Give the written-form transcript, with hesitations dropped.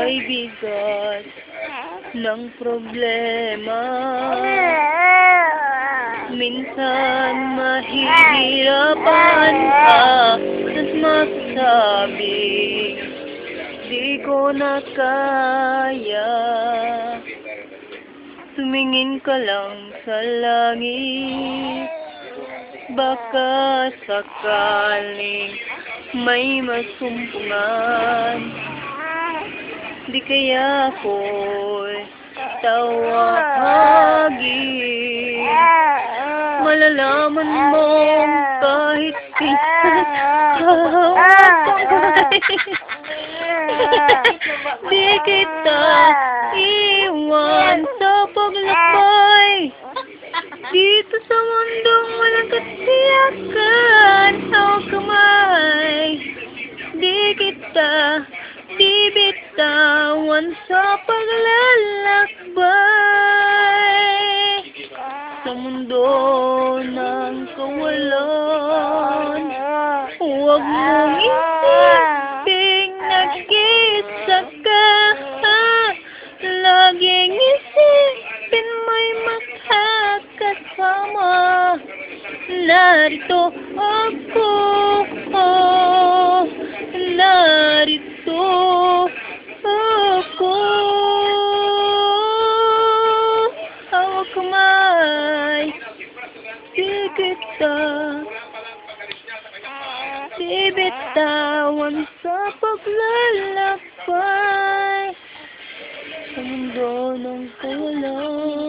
May bigat ng problema. Minsan mahihirapan ka at masasabi di ko na kaya. Tumingin ka lang sa langit, baka sakaling may masumpungan. Di kaya ako'y tawagin, malalaman mo kahit di kita iwan sa paglakbay dito sa mundong walang katiyakan. Hawak kamay, di kita bibitawan sa paglalakbay sa mundo ng kawalan. Huwag mong isiping nag-isa ka, laging isipin may makakasama. Narito ako, narito ako. Hawak kamay, di kita bibitawan sa paglalakbay sa mundo ng kawalan.